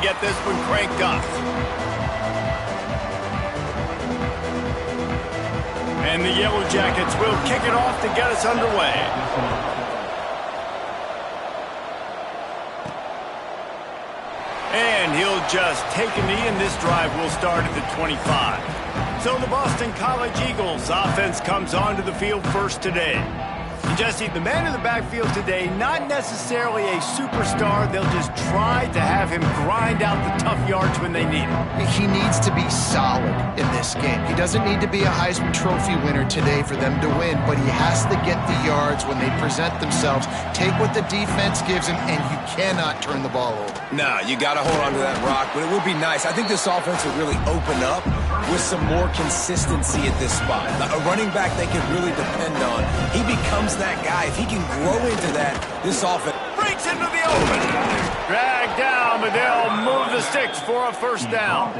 get this one cranked up. And the Yellow Jackets will kick it off to get us underway. And he'll just take a knee, and this drive will start at the 25. So the Boston College Eagles offense comes onto the field first today. And Jesse, the man in the backfield today, not necessarily a superstar. They'll just try to have him grind out the tough yards when they need him. He needs to be solid in this game. He doesn't need to be a Heisman Trophy winner today for them to win, but he has to get the yards when they present themselves. Take what the defense gives him, and you cannot turn the ball over. No, you got to hold on to that rock, but it would be nice. I think this offense would really open up with some more consistency at this spot. A running back they can really depend on. He becomes that guy. If he can grow into that, this offense breaks into the open. Dragged down, but they'll move the sticks for a first down.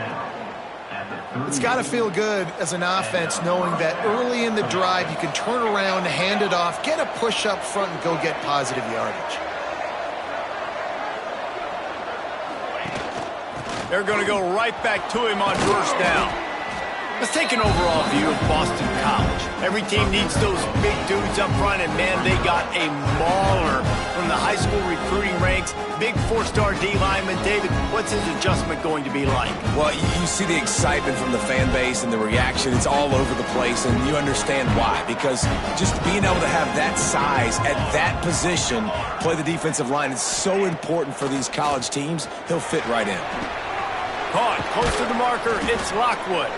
It's got to feel good as an offense knowing that early in the drive you can turn around, hand it off, get a push up front, and go get positive yardage. They're going to go right back to him on first down. Let's take an overall view of Boston College. Every team needs those big dudes up front, and man, they got a mauler from the high school recruiting ranks. Big four-star D lineman. David, what's his adjustment going to be like? Well, you see the excitement from the fan base and the reaction. It's all over the place, and you understand why. Because just being able to have that size at that position, play the defensive line, is so important for these college teams. He'll fit right in. Caught close to the marker. It's Lockwood.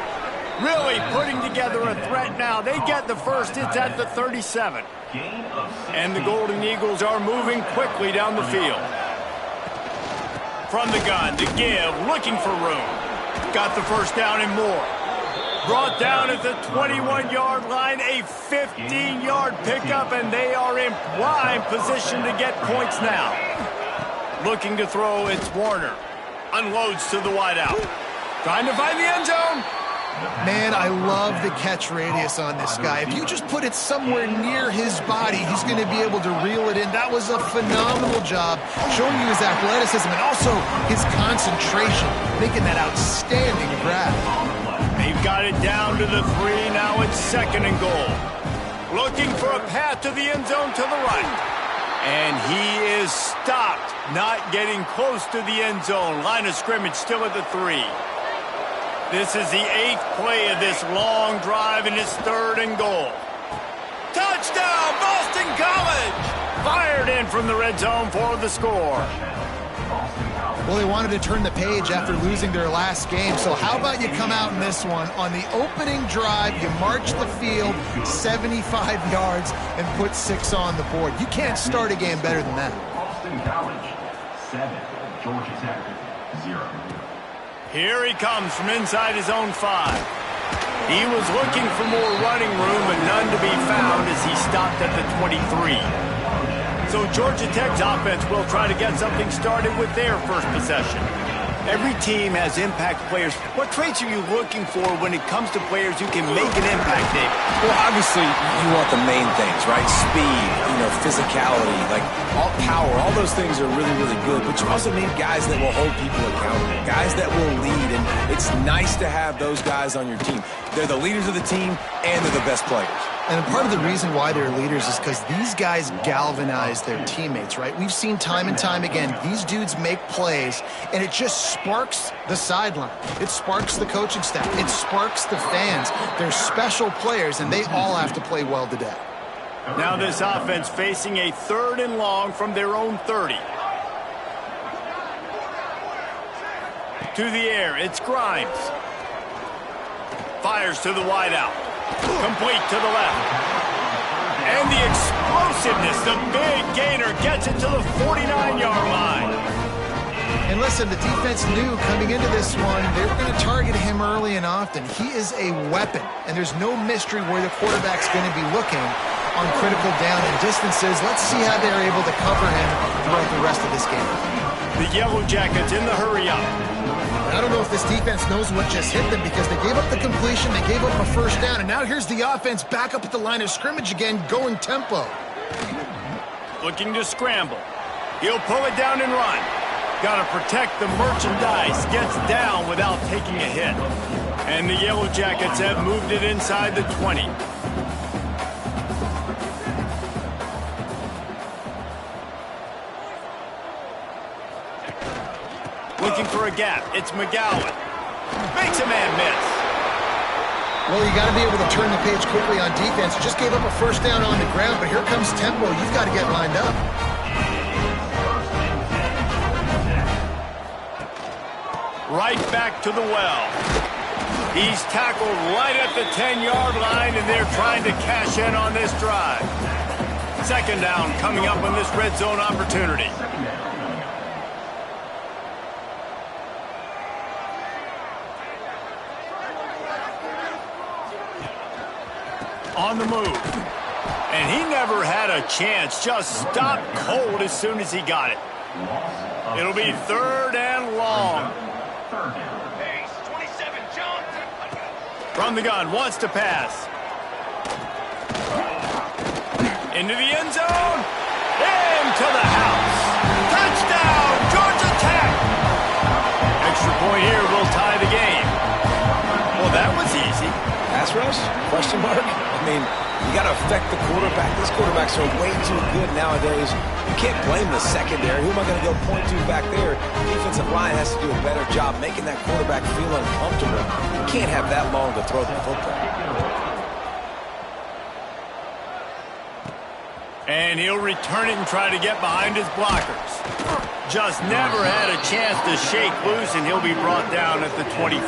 Really putting together a threat now. They get the first. It's at the 37. And the Golden Eagles are moving quickly down the field. From the gun to give, looking for room. Got the first down and more. Brought down at the 21-yard line, a 15-yard pickup, and they are in prime position to get points now. Looking to throw, it's Warner. Unloads to the wideout. Trying to find the end zone. Man, I love the catch radius on this guy. If you just put it somewhere near his body, he's going to be able to reel it in. That was a phenomenal job, showing you his athleticism and also his concentration, making that outstanding grab. They've got it down to the 3. Now it's second and goal. Looking for a path to the end zone to the right. And he is stopped, not getting close to the end zone. Line of scrimmage still at the 3. This is the 8th play of this long drive, and it's third and goal. Touchdown, Boston College! Fired in from the red zone for the score. Well, they wanted to turn the page after losing their last game, so how about you come out in this one? On the opening drive, you march the field 75 yards and put 6 on the board. You can't start a game better than that. Boston College, 7. Georgia Tech, 0. Here he comes from inside his own 5. He was looking for more running room, but none to be found as he stopped at the 23. So Georgia Tech's offense will try to get something started with their first possession. Every team has impact players. What traits are you looking for when it comes to players who can make an impact, David? Well, obviously, you want the main things, right? Speed, physicality, like all power. All those things are really, really good. But you also need guys that will hold people accountable, guys that will lead. And it's nice to have those guys on your team. They're the leaders of the team, and they're the best players. And part of the reason why they're leaders is because these guys galvanize their teammates, right? We've seen time and time again, these dudes make plays, and it just sparks the sideline. It sparks the coaching staff. It sparks the fans. They're special players, and they all have to play well today. Now this offense facing a 3rd and long from their own 30. To the air, it's Grimes. Fires to the wideout. Complete to the left. And the explosiveness, the big gainer, gets it to the 49-yard line. And listen, the defense knew coming into this one, they were going to target him early and often. He is a weapon, and there's no mystery where the quarterback's going to be looking on critical down and distances. Let's see how they're able to cover him throughout the rest of this game. The Yellow Jackets in the hurry-up. I don't know if this defense knows what just hit them because they gave up the completion, they gave up a first down, and now here's the offense back up at the line of scrimmage again, going tempo. Looking to scramble. He'll pull it down and run. Got to protect the merchandise. Gets down without taking a hit. And the Yellow Jackets have moved it inside the 20. Looking for a gap. It's McGowan. Makes a man miss. Well, you got to be able to turn the page quickly on defense. You just gave up a first down on the ground, but here comes tempo. You've got to get lined up. Right back to the well. He's tackled right at the 10-yard line, and they're trying to cash in on this drive. Second down coming up on this red zone opportunity. On the move. And he never had a chance. Just stopped cold as soon as he got it. It'll be third and long. From the gun, wants to pass. Into the end zone. Into the house. Touchdown, Georgia Tech. Extra point here will tie the game. Well, that was easy. Pass rush? Question mark? I mean, you got to affect the quarterback. These quarterbacks are way too good nowadays. You can't blame the secondary. Who am I going to go point to back there? Defensive line has to do a better job making that quarterback feel uncomfortable. You can't have that long to throw the football. And he'll return it and try to get behind his blockers. Just never had a chance to shake loose, and he'll be brought down at the 24.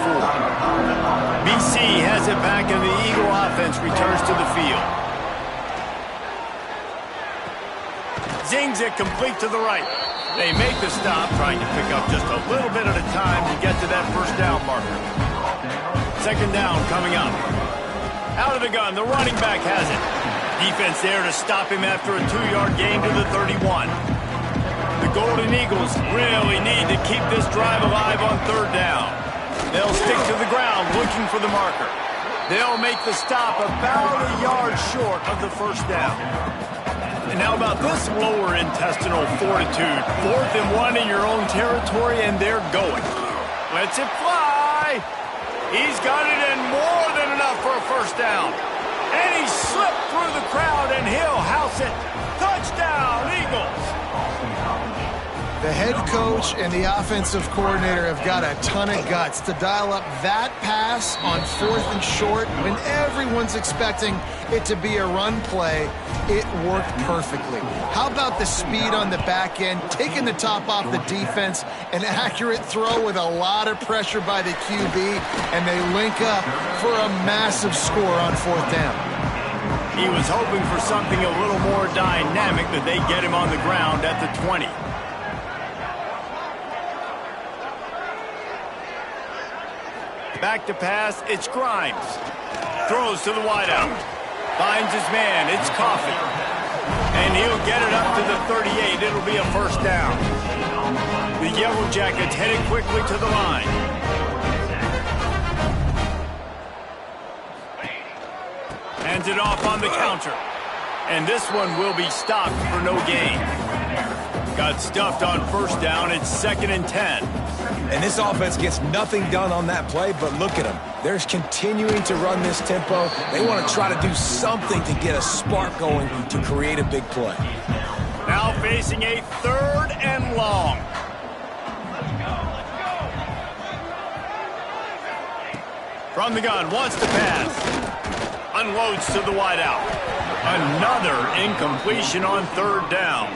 BC has it back, and the Eagle offense returns to the field. Zings it complete to the right. They make the stop, trying to pick up just a little bit at a time to get to that first down marker. Second down coming up. Out of the gun, the running back has it. Defense there to stop him after a 2-yard gain to the 31. The Golden Eagles really need to keep this drive alive on third down. They'll stick to the ground looking for the marker. They'll make the stop about a yard short of the first down. And how about this lower intestinal fortitude? 4th and 1 in your own territory, and they're going. Lets it fly. He's got it in more than enough for a first down. And he slipped through the crowd, and he'll house it. Touchdown, Eagles. The head coach and the offensive coordinator have got a ton of guts to dial up that pass on 4th and short when everyone's expecting it to be a run play. It worked perfectly. How about the speed on the back end, taking the top off the defense, an accurate throw with a lot of pressure by the QB, and they link up for a massive score on 4th down. He was hoping for something a little more dynamic, but they get him on the ground at the 20. Back to pass, it's Grimes. Throws to the wideout. Finds his man, it's Coffey. And he'll get it up to the 38. It'll be a first down. The Yellow Jackets headed quickly to the line. Hands it off on the counter. And this one will be stopped for no gain. Got stuffed on first down. It's 2nd and 10. And this offense gets nothing done on that play, but look at them. They're continuing to run this tempo. They want to try to do something to get a spark going to create a big play. Now facing a 3rd and long. From the gun, wants to pass. Unloads to the wideout. Another incompletion on 3rd down.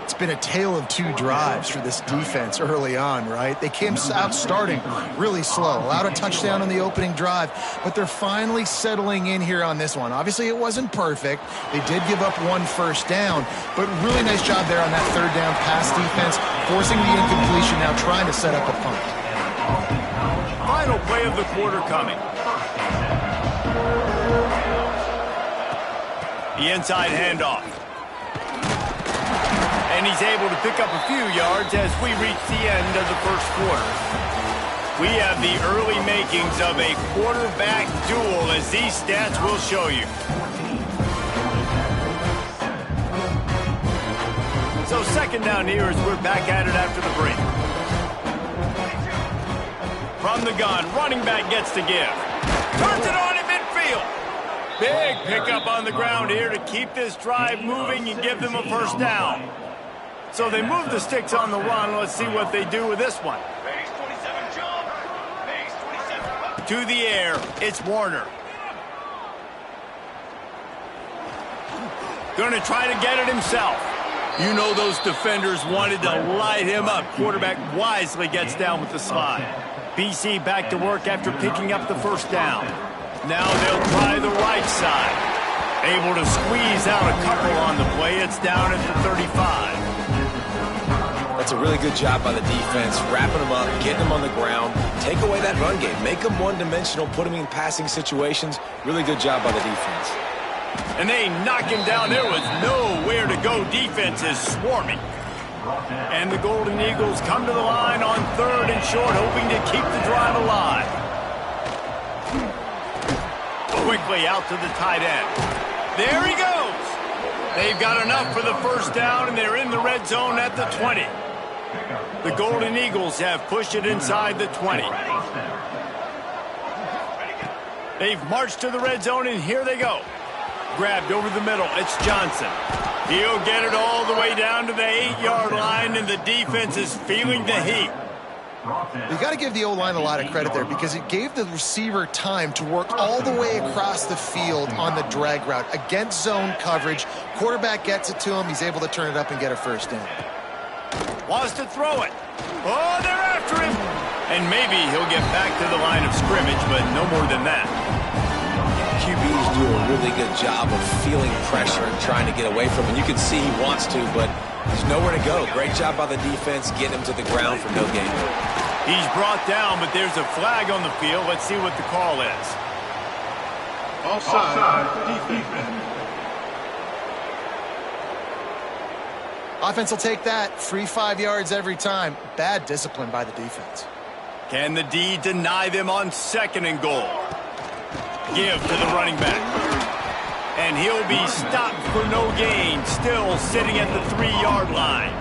It's been a tale of 2 drives for this defense early on, right? They came out starting really slow, allowed a touchdown on the opening drive, but they're finally settling in here on this one. Obviously, it wasn't perfect. They did give up 1 first down, but really nice job there on that 3rd down pass defense, forcing the incompletion, now trying to set up a punt. Final play of the quarter coming. The inside handoff. And he's able to pick up a few yards as we reach the end of the first quarter. We have the early makings of a quarterback duel, as these stats will show you. So second down here as we're back at it after the break. From the gun, running back gets to give. Turns it on in midfield. Big pickup on the ground here to keep this drive moving and give them a first down. So they move the sticks on the run. Let's see what they do with this one. To the air, it's Warner. Gonna try to get it himself. You know those defenders wanted to light him up. Quarterback wisely gets down with the slide. BC back to work after picking up the first down. Now they'll try the right side. Able to squeeze out a couple on the play. It's down at the 35. That's a really good job by the defense, wrapping them up, getting them on the ground, take away that run game, make them one-dimensional, put them in passing situations. Really good job by the defense. And they knock him down. There was nowhere to go. Defense is swarming. And the Golden Eagles come to the line on 3rd and short, hoping to keep the drive alive. Quickly out to the tight end. There he goes. They've got enough for the first down, and they're in the red zone at the 20. The Golden Eagles have pushed it inside the 20. They've marched to the red zone, and here they go. Grabbed over the middle. It's Johnson. He'll get it all the way down to the 8-yard line, and the defense is feeling the heat. You got to give the O-line a lot of credit there because it gave the receiver time to work all the way across the field on the drag route. Against zone coverage, quarterback gets it to him. He's able to turn it up and get a first down. Wants to throw it. Oh, they're after him. And maybe he'll get back to the line of scrimmage, but no more than that. QBs do a really good job of feeling pressure and trying to get away from him. You can see he wants to, but there's nowhere to go. Great job by the defense getting him to the ground for no gain. He's brought down, but there's a flag on the field. Let's see what the call is. Offside. Defense. Offense will take that. Free 5 yards every time. Bad discipline by the defense. Can the D deny them on 2nd and goal? Give to the running back. And he'll be stopped for no gain, still sitting at the 3-yard line.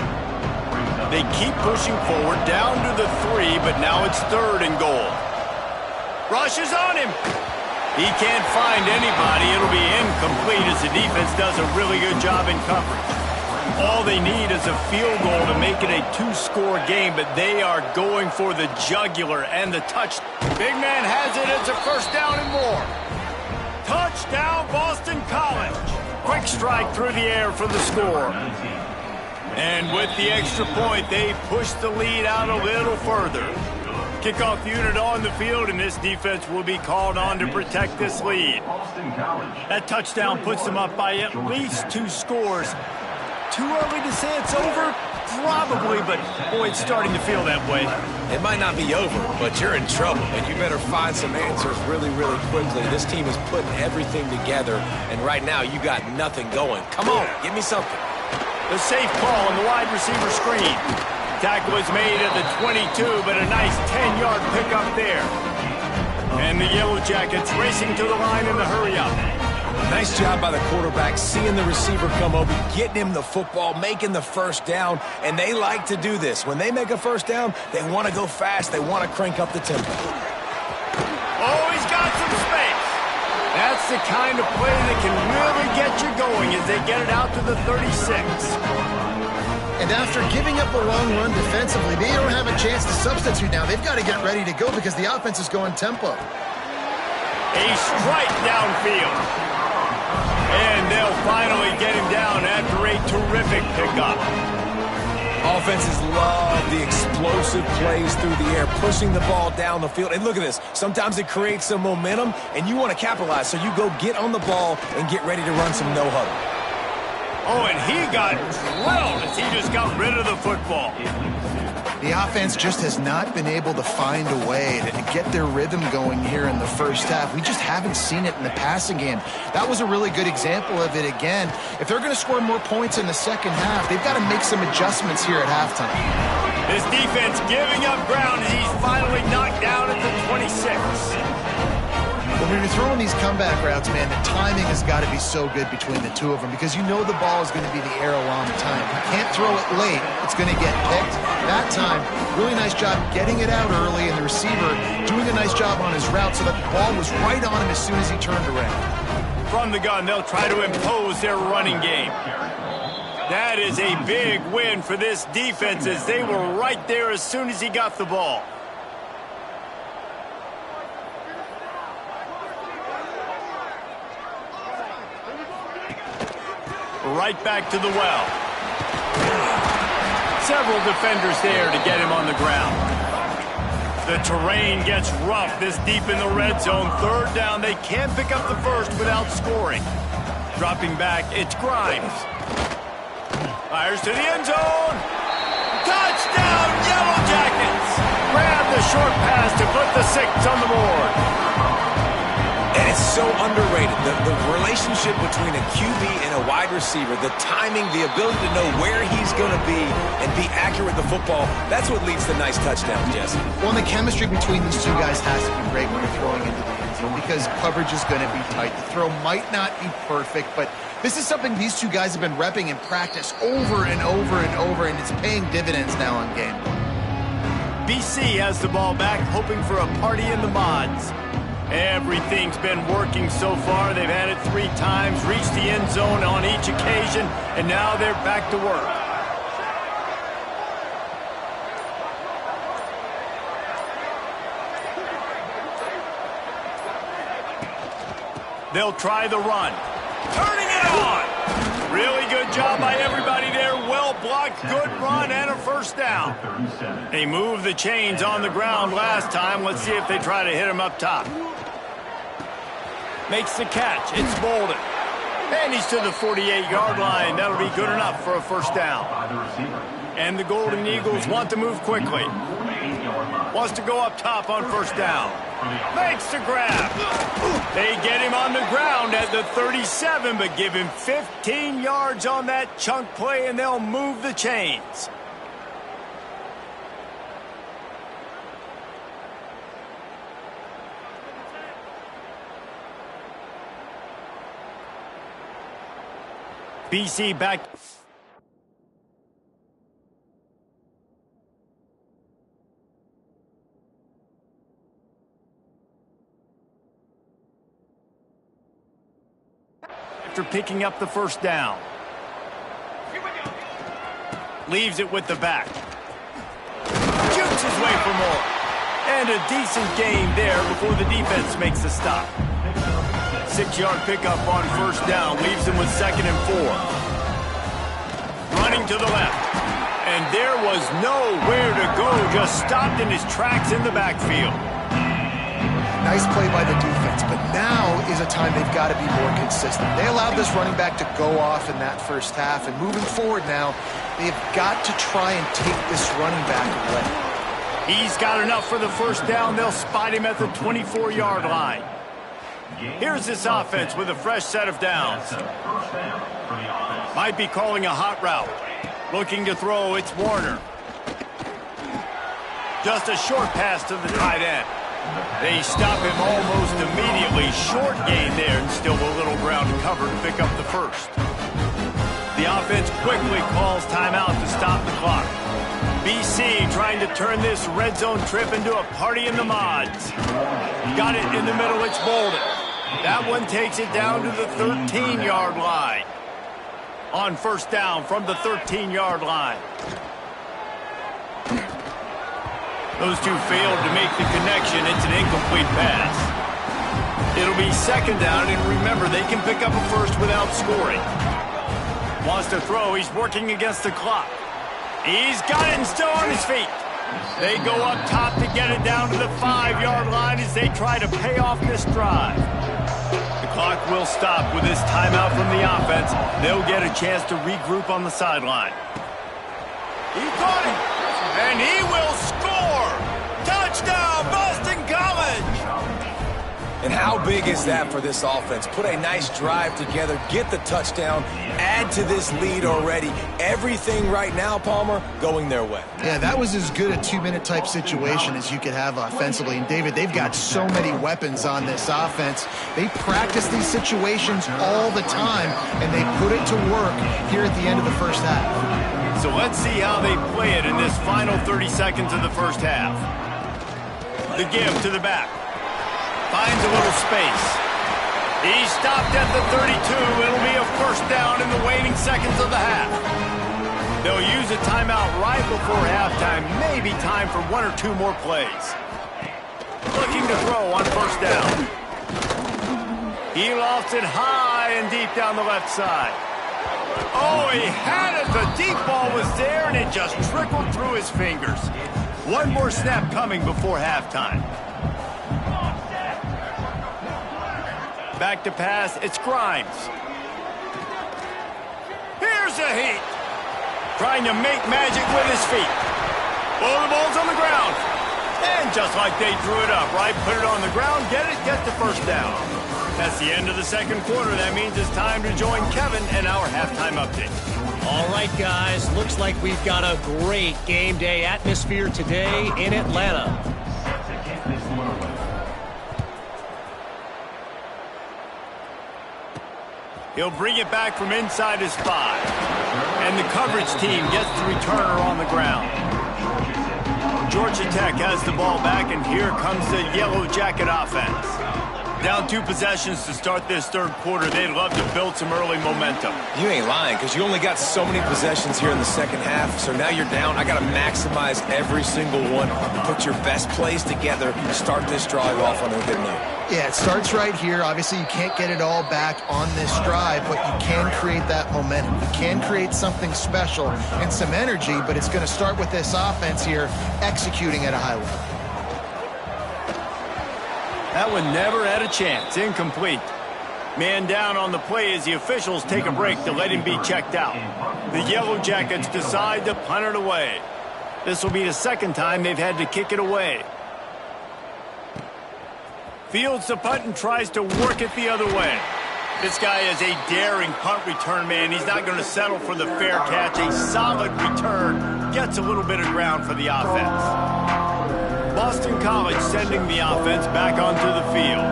They keep pushing forward down to the 3, but now it's 3rd and goal. Rushes on him. He can't find anybody. It'll be incomplete as the defense does a really good job in coverage. All they need is a field goal to make it a 2-score game, but they are going for the jugular and the touch. Big man has it. It's a first down and more. Touchdown, Boston College. Quick strike through the air for the score. And with the extra point, they push the lead out a little further. Kickoff unit on the field, and this defense will be called on to protect this lead. That touchdown puts them up by at least 2 scores. Too early to say it's over? Probably, but boy, it's starting to feel that way. It might not be over, but you're in trouble, and you better find some answers really, really quickly. This team is putting everything together, and right now you got nothing going. Come on, give me something. The safe call on the wide receiver screen. Tackle is made at the 22, but a nice 10-yard pickup there. And the Yellow Jackets racing to the line in the hurry-up. Nice job by the quarterback, seeing the receiver come over, getting him the football, making the first down, and they like to do this. When they make a first down, they want to go fast. They want to crank up the tempo. Oh, he's got some space. That's the kind of play that can really get you going as they get it out to the 36. And after giving up a long run defensively, they don't have a chance to substitute now. They've got to get ready to go because the offense is going tempo. A strike downfield. And they'll finally get him down after a terrific pickup. Offenses love the explosive plays through the air, pushing the ball down the field. And look at this. Sometimes it creates some momentum, and you want to capitalize. So you go get on the ball and get ready to run some no-huddle. Oh, and he got drilled as he just got rid of the football. The offense just has not been able to find a way to get their rhythm going here in the first half. We just haven't seen it in the passing game. That was a really good example of it again. If they're going to score more points in the second half, they've got to make some adjustments here at halftime. This defense giving up ground as he's finally knocked down at the 26. when you're throwing these comeback routes, man, the timing has got to be so good between the two of them because you know the ball is going to be the air a long time. You can't throw it late. It's going to get picked. That time, really nice job getting it out early, and the receiver doing a nice job on his route so that the ball was right on him as soon as he turned around. From the gun, they'll try to impose their running game. That is a big win for this defense as they were right there as soon as he got the ball. Right back to the well. Several defenders there to get him on the ground. The terrain gets rough this deep in the red zone. Third down, they can't pick up the first without scoring. Dropping back, it's Grimes. Fires to the end zone. Touchdown, Yellow Jackets! Grab the short pass to put the 6 on the board. And it's so underrated. The relationship between a QB and a wide receiver, the timing, the ability to know where he's going to be and be accurate with the football, that's what leads to nice touchdowns, Jesse. Well, the chemistry between these two guys has to be great when you're throwing into the end zone because coverage is going to be tight. The throw might not be perfect, but this is something these two guys have been repping in practice over and over and over, and it's paying dividends now on game. BC has the ball back, hoping for a party in the mods. Everything's been working so far. They've had it 3 times, reached the end zone on each occasion, and now they're back to work. They'll try the run. Turning it on! Really good job by everybody there. Well blocked, good run, and a first down. They moved the chains on the ground last time. Let's see if they try to hit him up top. Makes the catch. It's Bolden. And he's to the 48-yard line. That'll be good enough for a first down. And the Golden Eagles want to move quickly. Wants to go up top on first down. Makes the grab. They get him on the ground at the 37, but give him 15 yards on that chunk play, and they'll move the chains. BC back. After picking up the first down. Leaves it with the back. Jukes his way for more. And a decent gain there before the defense makes the stop. 6-yard pickup on first down. Leaves him with 2nd and 4. Running to the left. And there was nowhere to go. Just stopped in his tracks in the backfield. Nice play by the defense, but now is a time they've got to be more consistent. They allowed this running back to go off in that first half, and moving forward now, they've got to try and take this running back away. He's got enough for the first down. They'll spot him at the 24-yard line. Here's this offense with a fresh set of downs. Might be calling a hot route. Looking to throw, it's Warner. Just a short pass to the tight end. They stop him almost immediately. Short gain there, and still a little ground to cover to pick up the first. The offense quickly calls timeout to stop the clock. BC trying to turn this red zone trip into a party in the mods. Got it in the middle, it's Bolden. That one takes it down to the 13-yard line. On first down from the 13-yard line. Those two failed to make the connection. It's an incomplete pass. It'll be 2nd down, and remember, they can pick up a first without scoring. Wants to throw. He's working against the clock. He's got it and still on his feet. They go up top to get it down to the 5-yard line as they try to pay off this drive. The clock will stop with this timeout from the offense. They'll get a chance to regroup on the sideline. He caught it, and he will score. Touchdown, Boston College! And how How big is that for this offense? Put a nice drive together, get the touchdown, add to this lead already. Everything right now, Palmer, going their way. Yeah, that was as good a two-minute type situation as you could have offensively. And, David, they've got so many weapons on this offense. They practice these situations all the time, and they put it to work here at the end of the first half. So let's see how they play it in this final 30 seconds of the first half. The give to the back. Finds a little space. He stopped at the 32. It'll be a first down in the waning seconds of the half. They'll use a timeout right before halftime. Maybe time for one or two more plays. Looking to throw on first down. He lofts it high and deep down the left side. Oh, he had it. The deep ball was there, and it just trickled through his fingers. One more snap coming before halftime. Back to pass, it's Grimes. Here's a heat. Trying to make magic with his feet. Oh, the ball's on the ground. And just like they drew it up, right? Put it on the ground, get it, get the first down. That's the end of the second quarter. That means it's time to join Kevin in our halftime update. All right, guys. Looks like we've got a great game day atmosphere today in Atlanta. He'll bring it back from inside his 5. And the coverage team gets the returner on the ground. Georgia Tech has the ball back, and here comes the Yellow Jacket offense. Down 2 possessions to start this third quarter. They'd love to build some early momentum. You ain't lying, because you only got so many possessions here in the second half, so now you're down. I got to maximize every single one. Put your best plays together. Start this drive off on a good note. Yeah, it starts right here. Obviously, you can't get it all back on this drive, but you can create that momentum. You can create something special and some energy, but it's going to start with this offense here executing at a high level. That one never had a chance. Incomplete. Man down on the play as the officials take a break to let him be checked out. The Yellow Jackets decide to punt it away. This will be the second time they've had to kick it away. Fields the punt and tries to work it the other way. This guy is a daring punt return man. He's not going to settle for the fair catch. A solid return gets a little bit of ground for the offense. Boston College sending the offense back onto the field.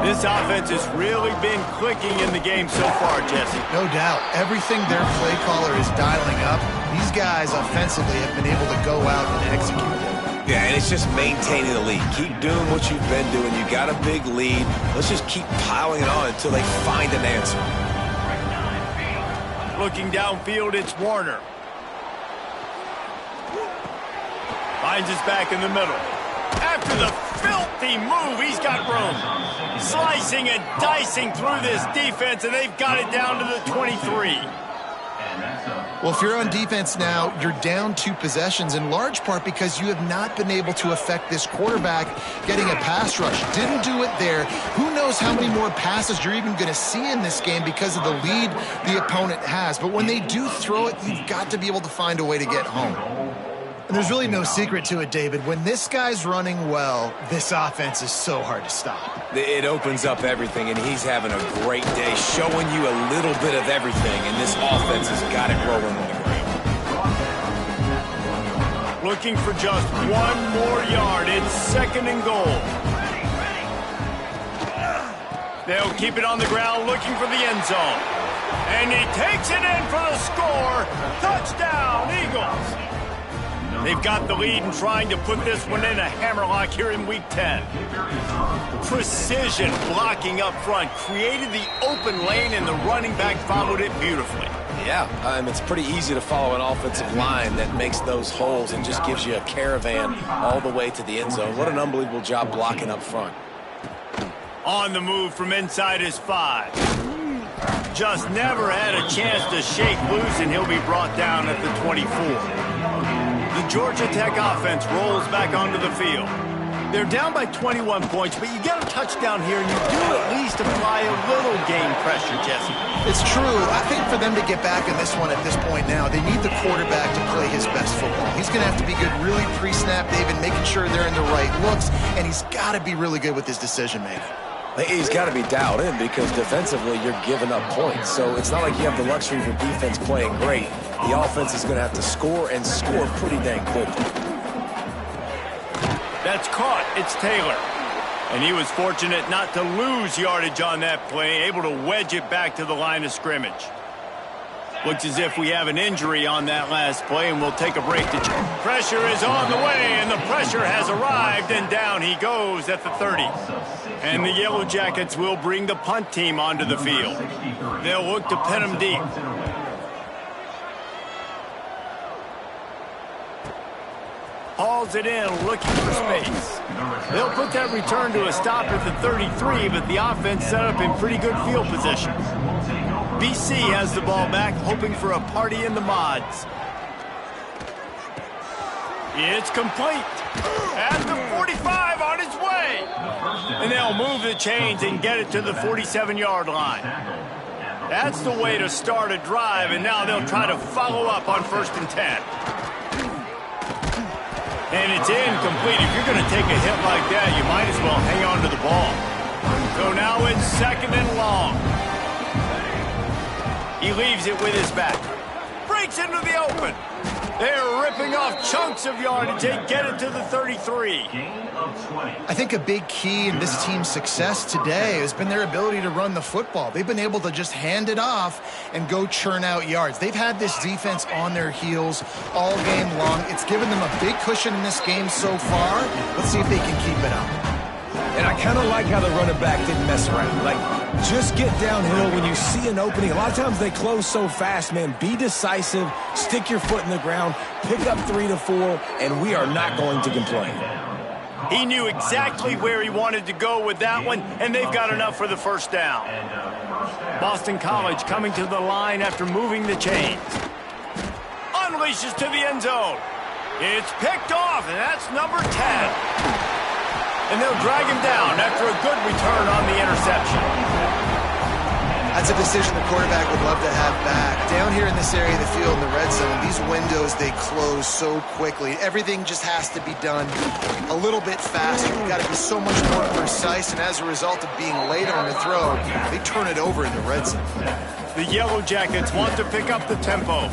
This offense has really been clicking in the game so far, Jesse. No doubt. Everything their play caller is dialing up, these guys offensively have been able to go out and execute. Yeah, and it's just maintaining the lead. Keep doing what you've been doing. You got a big lead. Let's just keep piling it on until they find an answer. Looking downfield, it's Warner. Finds his back in the middle. After the filthy move, he's got room. Slicing and dicing through this defense, and they've got it down to the 23. Well, if you're on defense now, you're down 2 possessions in large part because you have not been able to affect this quarterback getting a pass rush. Didn't do it there. Who knows how many more passes you're even going to see in this game because of the lead the opponent has. But when they do throw it, you've got to be able to find a way to get home. And there's really no secret to it, David. When this guy's running well, this offense is so hard to stop. It opens up everything, and he's having a great day, showing you a little bit of everything, and this offense has got it rolling on the ground. Looking for just 1 more yard. It's 2nd and goal. They'll keep it on the ground, looking for the end zone. And he takes it in for the score. Touchdown, Eagles. They've got the lead and trying to put this one in a hammerlock here in Week 10. Precision blocking up front created the open lane, and the running back followed it beautifully. Yeah, it's pretty easy to follow an offensive line that makes those holes and just gives you a caravan all the way to the end zone. What an unbelievable job blocking up front. On the move from inside his 5. Just never had a chance to shake loose, and he'll be brought down at the 24. The Georgia Tech offense rolls back onto the field. They're down by 21 points, but you get a touchdown here, and you do at least apply a little game pressure, Jesse. It's true. I think for them to get back in this one at this point now, they need the quarterback to play his best football. He's going to have to be good really pre-snap, David, making sure they're in the right looks, and he's got to be really good with his decision-making. He's got to be dialed in because defensively you're giving up points. So it's not like you have the luxury of your defense playing great. The offense is going to have to score and score pretty dang quickly. That's caught. It's Taylor. And he was fortunate not to lose yardage on that play, able to wedge it back to the line of scrimmage. Looks as if we have an injury on that last play, and we'll take a break to check. Pressure is on the way, and the pressure has arrived, and down he goes at the 30. And the Yellow Jackets will bring the punt team onto the field. They'll look to pin him deep. Hauls it in, looking for space. They'll put that return to a stop at the 33, but the offense set up in pretty good field position. BC has the ball back, hoping for a party in the mods. It's complete. At the 45 on its way. And they'll move the chains and get it to the 47-yard line. That's the way to start a drive, and now they'll try to follow up on 1st and 10. And it's incomplete. If you're going to take a hit like that, you might as well hang on to the ball. So now it's 2nd and long. He leaves it with his back. Breaks into the open. They're ripping off chunks of yardage. They get it to the 33. I think a big key in this team's success today has been their ability to run the football. They've been able to just hand it off and go churn out yards. They've had this defense on their heels all game long. It's given them a big cushion in this game so far. Let's see if they can keep it up. And I kind of like how the running back didn't mess around. Like, just get downhill when you see an opening. A lot of times they close so fast, man. Be decisive, stick your foot in the ground, pick up 3 to 4, and we are not going to complain. He knew exactly where he wanted to go with that one, and they've got enough for the 1st down. Boston College coming to the line after moving the chains. Unleashes to the end zone. It's picked off, and that's number 10. And they'll drag him down after a good return on the interception. That's a decision the quarterback would love to have back. Down here in this area of the field in the red zone, these windows, they close so quickly. Everything just has to be done a little bit faster. You've got to be so much more precise, and as a result of being late on the throw, they turn it over in the red zone. The Yellow Jackets want to pick up the tempo.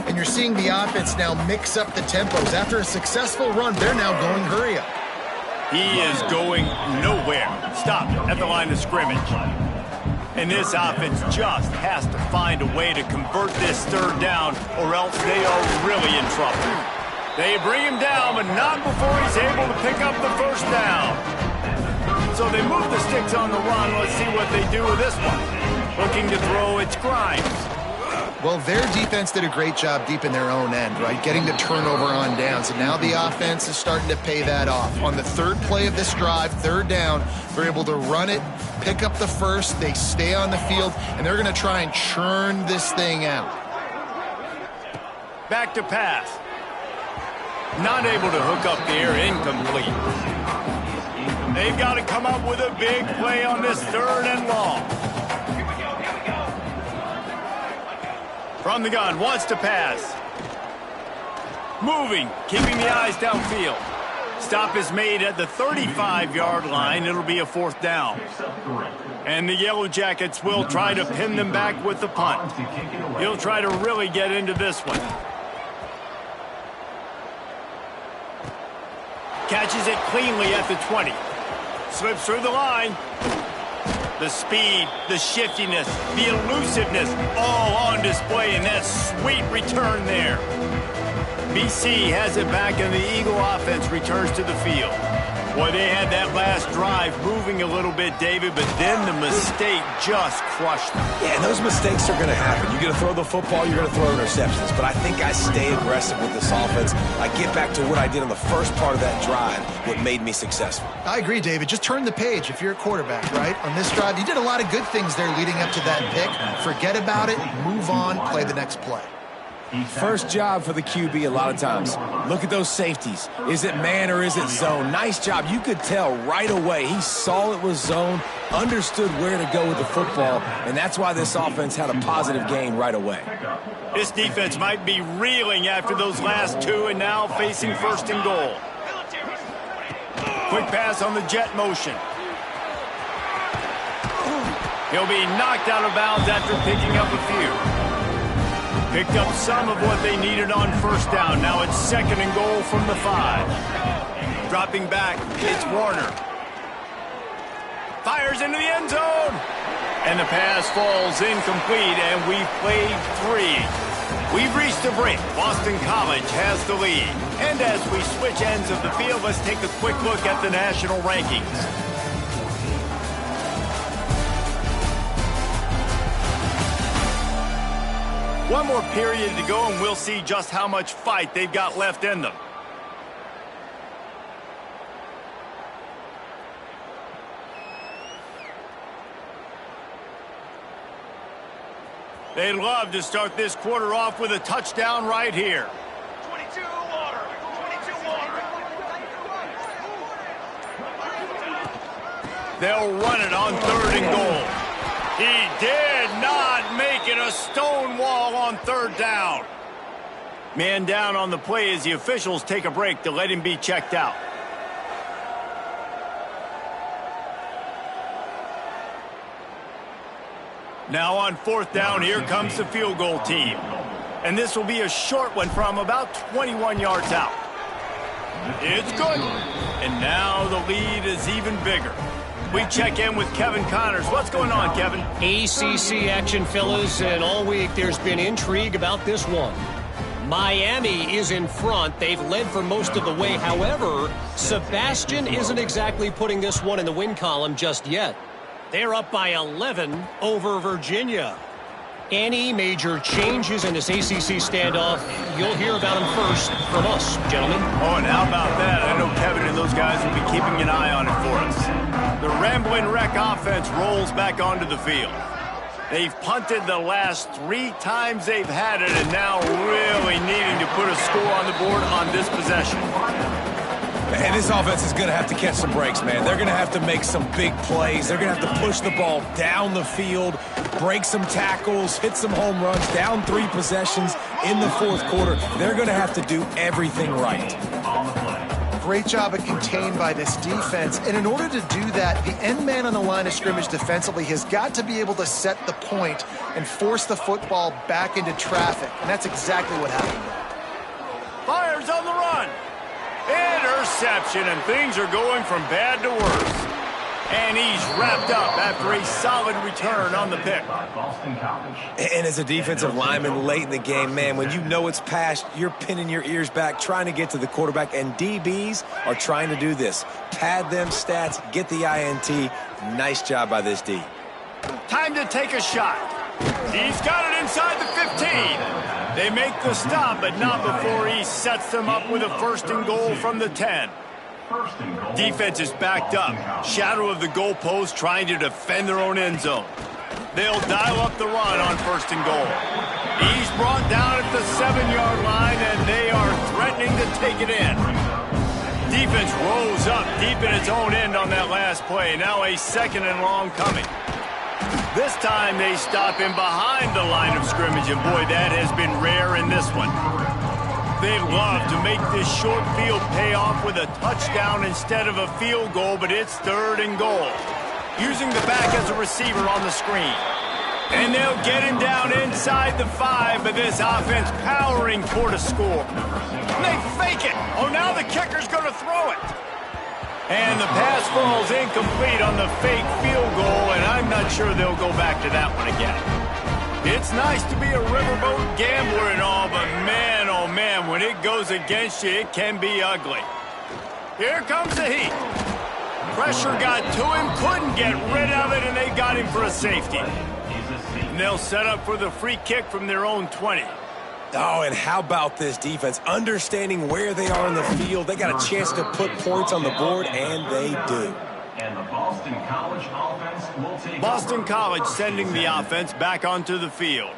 And you're seeing the offense now mix up the tempos. After a successful run, they're now going hurry up. He is going nowhere. Stopped at the line of scrimmage. And this offense just has to find a way to convert this 3rd down, or else they are really in trouble. They bring him down, but not before he's able to pick up the 1st down. So they move the sticks on the run. Let's see what they do with this one. Looking to throw, it's Grimes. Well, their defense did a great job deep in their own end, right? Getting the turnover on downs. And now the offense is starting to pay that off. On the 3rd play of this drive, 3rd down, they're able to run it, pick up the 1st, they stay on the field, and they're going to try and churn this thing out. Back to pass. Not able to hook up there, incomplete. They've got to come up with a big play on this 3rd and long. From the gun, wants to pass. Moving, keeping the eyes downfield. Stop is made at the 35-yard line. It'll be a 4th down. And the Yellow Jackets will try to pin them back with the punt. He'll try to really get into this one. Catches it cleanly at the 20. Slips through the line. The speed, the shiftiness, the elusiveness, all on display in that sweet return there. BC has it back, and the Eagle offense returns to the field. Boy, they had that last drive moving a little bit, David, but then the mistake just crushed them. Yeah, and those mistakes are going to happen. You're going to throw the football, you're going to throw interceptions. But I think I stay aggressive with this offense. I get back to what I did on the first part of that drive, what made me successful. I agree, David. Just turn the page if you're a quarterback, right? On this drive, you did a lot of good things there leading up to that pick. Forget about it, move on, play the next play. First job for the QB a lot of times. Look at those safeties. Is it man or is it zone? Nice job. You could tell right away. He saw it was zone, understood where to go with the football, and that's why this offense had a positive gain right away. This defense might be reeling after those last 2 and now facing 1st and goal. Quick pass on the jet motion. He'll be knocked out of bounds after picking up a few. Picked up some of what they needed on first down. Now it's 2nd and goal from the 5. Dropping back, it's Warner. Fires into the end zone. And the pass falls incomplete, and we've played 3. We've reached the break. Boston College has the lead. And as we switch ends of the field, let's take a quick look at the national rankings. One more period to go, and we'll see just how much fight they've got left in them. They'd love to start this quarter off with a touchdown right here. 22 water. 22 water. They'll run it on 3rd and goal. He did not make it a stone wall on 3rd down. Man down on the play as the officials take a break to let him be checked out. Now on 4th down, here comes the field goal team. And this will be a short one from about 21 yards out. It's good. And now the lead is even bigger. We check in with Kevin Connors. What's going on, Kevin? ACC action, fellas, and all week there's been intrigue about this one. Miami is in front. They've led for most of the way. However, Sebastian isn't exactly putting this one in the win column just yet. They're up by 11 over Virginia. Any major changes in this ACC standoff, you'll hear about them first from us, gentlemen. Oh, and how about that? I know Kevin and those guys will be keeping an eye on it for us. The Ramblin' Wreck offense rolls back onto the field. They've punted the last 3 times they've had it, and now really needing to put a score on the board on this possession. And this offense is going to have to catch some breaks, man. They're going to have to make some big plays. They're going to have to push the ball down the field, break some tackles, hit some home runs, down 3 possessions in the 4th quarter. They're going to have to do everything right. Great job at contained by this defense. And in order to do that, the end man on the line of scrimmage defensively has got to be able to set the point and force the football back into traffic. And that's exactly what happened. Fires on the run. Interception, and things are going from bad to worse. And he's wrapped up after a solid return on the pick. And as a defensive lineman late in the game, man, when you know it's past, you're pinning your ears back, trying to get to the quarterback, and DBs are trying to do this. Pad them stats, get the INT. Nice job by this D. Time to take a shot. He's got it inside the 15. They make the stop, but not before he sets them up with a 1st and goal from the 10. Defense is backed up. Shadow of the goalpost trying to defend their own end zone. They'll dial up the run on 1st and goal. He's brought down at the 7-yard line, and they are threatening to take it in. Defense rolls up deep in its own end on that last play. Now a 2nd and long coming. This time they stop him behind the line of scrimmage, and boy, that has been rare in this one. They'd love to make this short field pay off with a touchdown instead of a field goal, but it's 3rd and goal. Using the back as a receiver on the screen. And they'll get him down inside the 5, but this offense powering toward a score. And they fake it. Oh, now the kicker's going to throw it. And the pass falls incomplete on the fake field goal, and I'm not sure they'll go back to that one again. It's nice to be a riverboat gambler and all, but man, oh man, when it goes against you, it can be ugly. Here comes the heat. Pressure got to him, couldn't get rid of it, and they got him for a safety. And they'll set up for the free kick from their own 20. Oh, and how about this defense? Understanding where they are in the field. They got a chance to put points on the board, and they do. And the Boston College offense will take Boston College sending the offense back onto the field.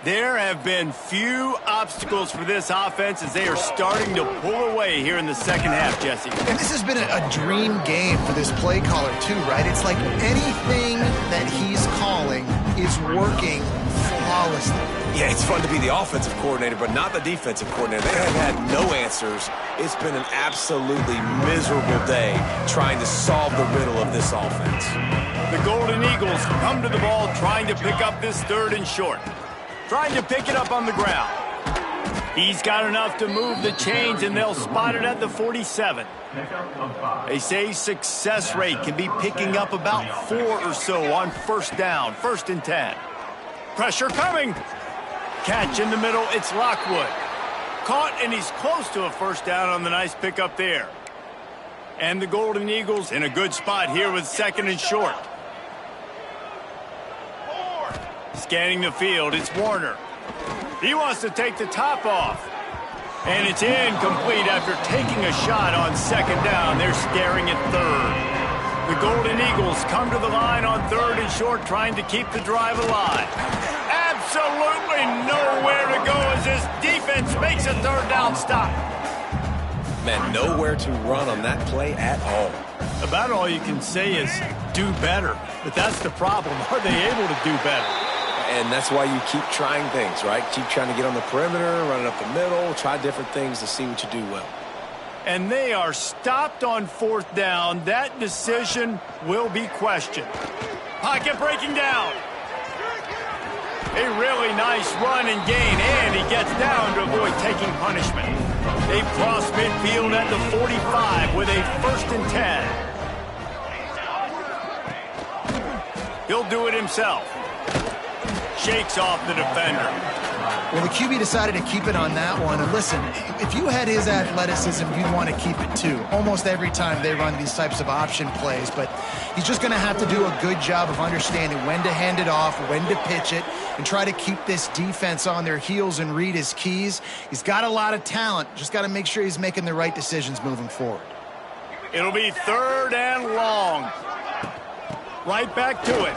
There have been few obstacles for this offense as they are starting to pull away here in the 2nd half, Jesse. And this has been a dream game for this play caller, too, right? It's like anything that he's calling is working flawlessly. Yeah, it's fun to be the offensive coordinator, but not the defensive coordinator. They have had no answers. It's been an absolutely miserable day trying to solve the riddle of this offense. The Golden Eagles come to the ball trying to pick up this 3rd and short. Trying to pick it up on the ground. He's got enough to move the chains, and they'll spot it at the 47. They say success rate can be picking up about 4 or so on 1st down, 1st and 10. Pressure coming. Catch in the middle, it's Lockwood. Caught, and he's close to a 1st down on the nice pickup there. And the Golden Eagles in a good spot here with 2nd and short. Scanning the field, it's Warner. He wants to take the top off. And it's incomplete after taking a shot on 2nd down. They're staring at 3rd. The Golden Eagles come to the line on 3rd and short, trying to keep the drive alive. Absolutely nowhere to go as this defense makes a 3rd down stop. Man, nowhere to run on that play at all. About all you can say is do better. But that's the problem. Are they able to do better? And that's why you keep trying things, right? Keep trying to get on the perimeter, run it up the middle, try different things to see what you do well. And they are stopped on 4th down. That decision will be questioned. Pocket breaking down. A really nice run and gain, and he gets down to avoid taking punishment. They've crossed midfield at the 45 with a 1st and 10. He'll do it himself. Shakes off the defender. Well, the QB decided to keep it on that one. And listen, if you had his athleticism, you'd want to keep it too. Almost every time they run these types of option plays. But he's just going to have to do a good job of understanding when to hand it off, when to pitch it, and try to keep this defense on their heels and read his keys. He's got a lot of talent. Just got to make sure he's making the right decisions moving forward. It'll be 3rd and long. Right back to it.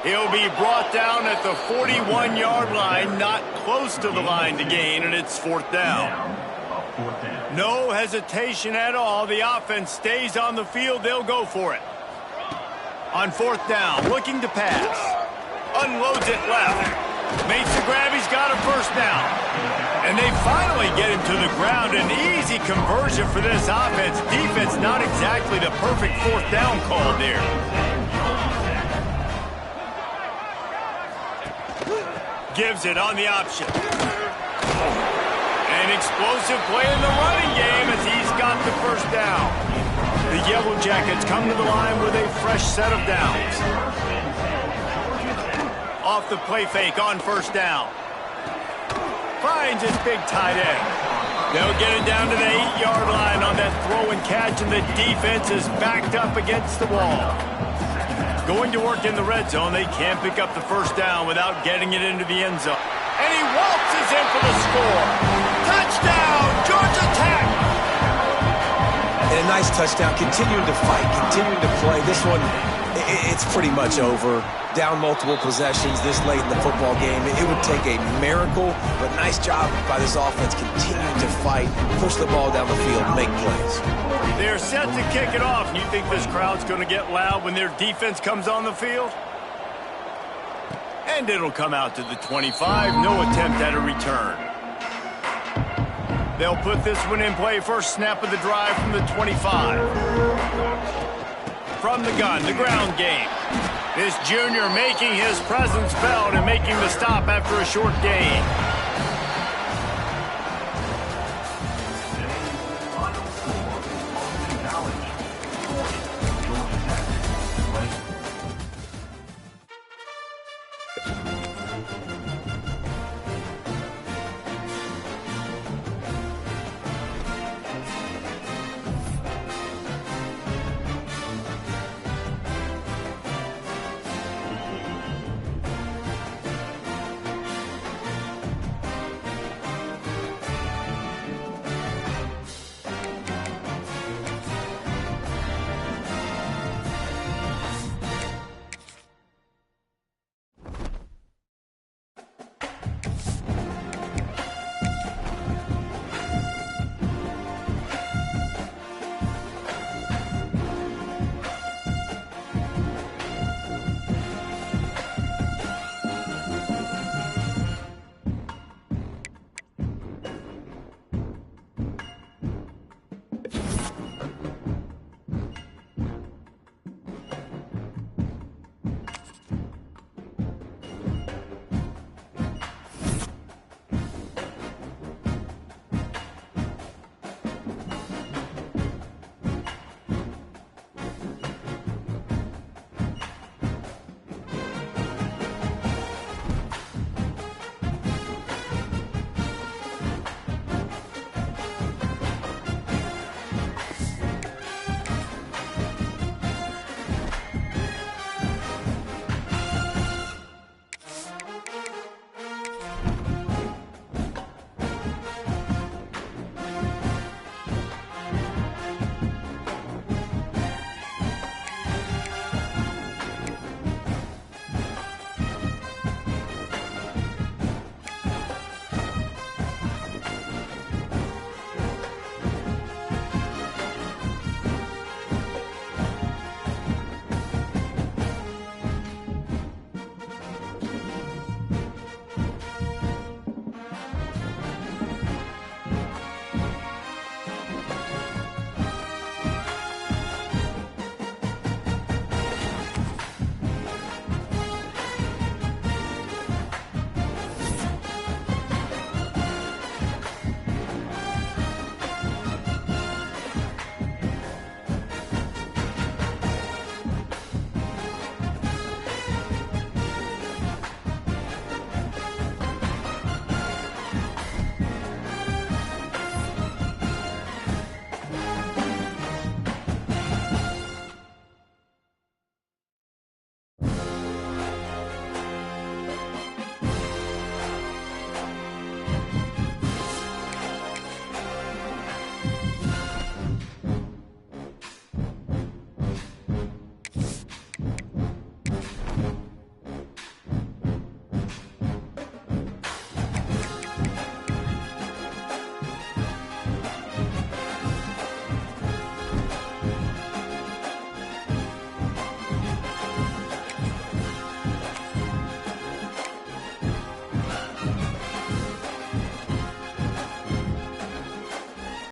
He'll be brought down at the 41-yard line, not close to the line to gain, and it's 4th down. No hesitation at all. The offense stays on the field. They'll go for it. On 4th down, looking to pass. Unloads it left. Makes the grab. He's got a 1st down. And they finally get him to the ground. An easy conversion for this offense. Defense not exactly the perfect 4th down call there. Gives it on the option. An explosive play in the running game as he's got the 1st down. The Yellow Jackets come to the line with a fresh set of downs. Off the play fake on 1st down. Finds his big tight end. They'll get it down to the 8-yard line on that throw and catch, and the defense is backed up against the wall. Going to work in the red zone. They can't pick up the 1st down without getting it into the end zone. And he waltzes in for the score. Touchdown, Georgia Tech! And a nice touchdown, continuing to fight, continuing to play. This one, it's pretty much over. Down multiple possessions this late in the football game. It would take a miracle, but nice job by this offense continuing to fight, push the ball down the field, make plays. They're set to kick it off. You think this crowd's going to get loud when their defense comes on the field? And it'll come out to the 25. No attempt at a return. They'll put this one in play. First snap of the drive from the 25. From the gun, the ground game. This junior making his presence felt and making the stop after a short gain.